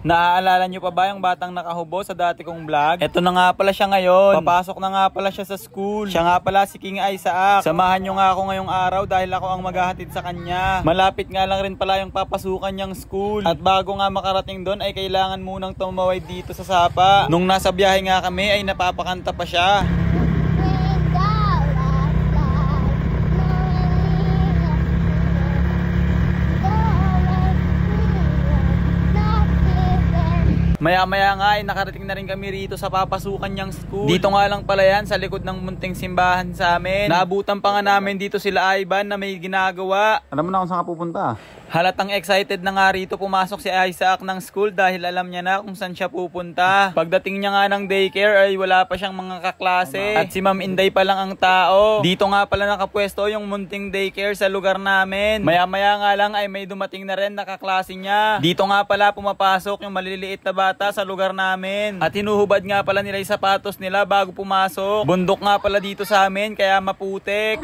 Naaalala nyo pa ba yung batang nakahubo sa dati kong vlog? Eto na nga pala siya ngayon. Papasok na nga pala siya sa school. Siya nga pala si King Isaac. Samahan nyo nga ako ngayong araw dahil ako ang maghahatid sa kanya. Malapit nga lang rin pala yung papasukan niyang school. At bago nga makarating doon ay kailangan munang tumawid dito sa sapa. Nung nasa biyahe nga kami ay napapakanta pa siya. Maya-maya nga ay nakarating na rin kami rito sa papasukan niyang school. Dito nga lang pala yan sa likod ng munting simbahan sa amin. Naabutan pa nga namin dito sila Ivan na may ginagawa. Alam mo na kung saan ka pupunta? Halatang excited na nga rito pumasok si Isaac ng school dahil alam niya na kung saan siya pupunta. Pagdating niya nga ng daycare ay wala pa siyang mga kaklase. At si Ma'am Inday pa lang ang tao. Dito nga pala nakapwesto yung munting daycare sa lugar namin. Maya-maya nga lang ay may dumating na rin na kaklase niya. Dito nga pala pumapasok yung maliliit na bata sa lugar namin. At hinuhubad nga pala nila yung sapatos nila bago pumasok. Bundok nga pala dito sa amin kaya maputik.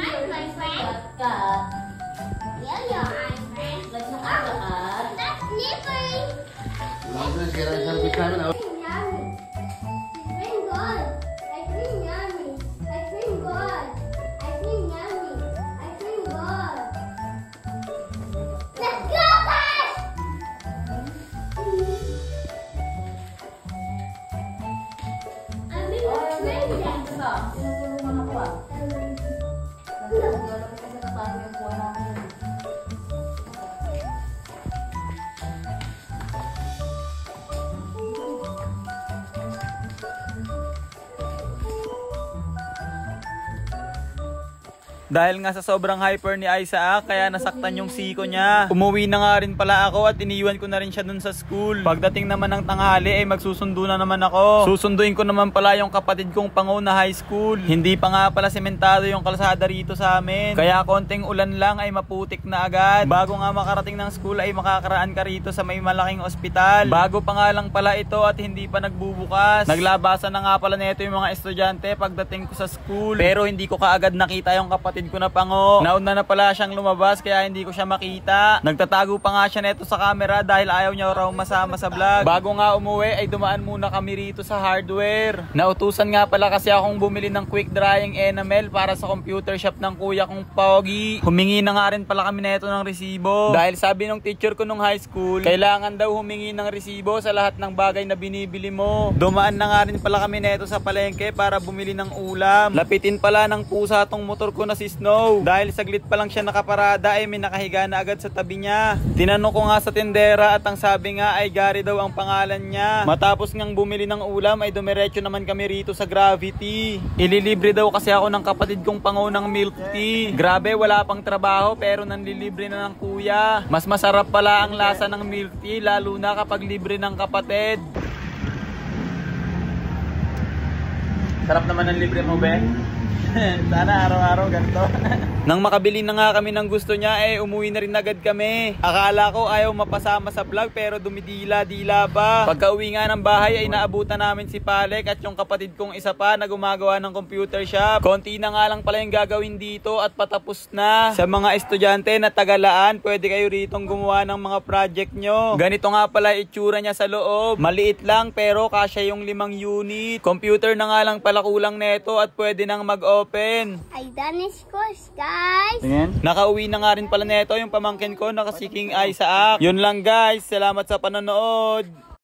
Dahil nga sa sobrang hyper ni Isaac, kaya nasaktan yung siko niya. Umuwi na nga rin pala ako at iniwan ko na rin siya dun sa school. Pagdating naman ng tanghali ay magsusundo na naman ako. Susunduin ko naman pala yung kapatid kong pango na high school. Hindi pa nga pala sementado yung kalsada rito sa amin. Kaya konting ulan lang ay maputik na agad. Bago nga makarating ng school ay makakaraan ka rito sa may malaking ospital. Bago pa nga lang pala ito at hindi pa nagbubukas. Naglabasan na nga pala nito yung mga estudyante pagdating ko sa school. Pero hindi ko kaagad nakita yung kapatid ko na pango. Nauna na pala siyang lumabas kaya hindi ko siya makita. Nagtatago pa nga siya neto sa camera dahil ayaw niya raw masama sa vlog. Bago nga umuwi ay dumaan muna kami rito sa hardware. Nautusan nga pala kasi akong bumili ng quick drying enamel para sa computer shop ng kuya kong Pogi. Humingi na nga rin pala kami neto ng resibo. Dahil sabi nung teacher ko nung high school, kailangan daw humingi ng resibo sa lahat ng bagay na binibili mo. Dumaan na nga rin pala kami neto sa palengke para bumili ng ulam. Lapitin pala ng pusa tong motor ko na si Snow. Dahil saglit pa lang siya nakaparada ay may nakahiga na agad sa tabi niya. Tinanong ko nga sa tindera at ang sabi nga ay Gary daw ang pangalan niya. Matapos ngang bumili ng ulam ay dumiretso naman kami rito sa Gravity. Ililibre daw kasi ako ng kapatid kong pango ng milk tea. Grabe, wala pang trabaho pero nanlilibre na ng kuya. Mas masarap pala ang lasa ng milk tea lalo na kapag libre ng kapatid. Sarap naman ang libre mo, be. Sana araw-araw ganito. Nang makabili na nga kami ng gusto niya umuwi na rin agad kami. Akala ko ayaw mapasama sa vlog pero dumidila-dila pa. Pagka uwi nga ng bahay ay naabutan namin si Palek at yung kapatid kong isa pa na gumagawa ng computer shop. Konti na nga lang pala yung gagawin dito at patapos na. Sa mga estudyante na Tagalaan, pwede kayo ritong gumawa ng mga project nyo. Ganito nga pala itsura niya sa loob. Maliit lang pero kasya yung 5 unit. Computer na nga lang pala kulang neto at pwede nang mag-open. I done this course, guys. Tingin. Nakauwi na nga rin pala neto yung pamangkin ko na si King Isaac. Yun lang guys. Salamat sa panonood.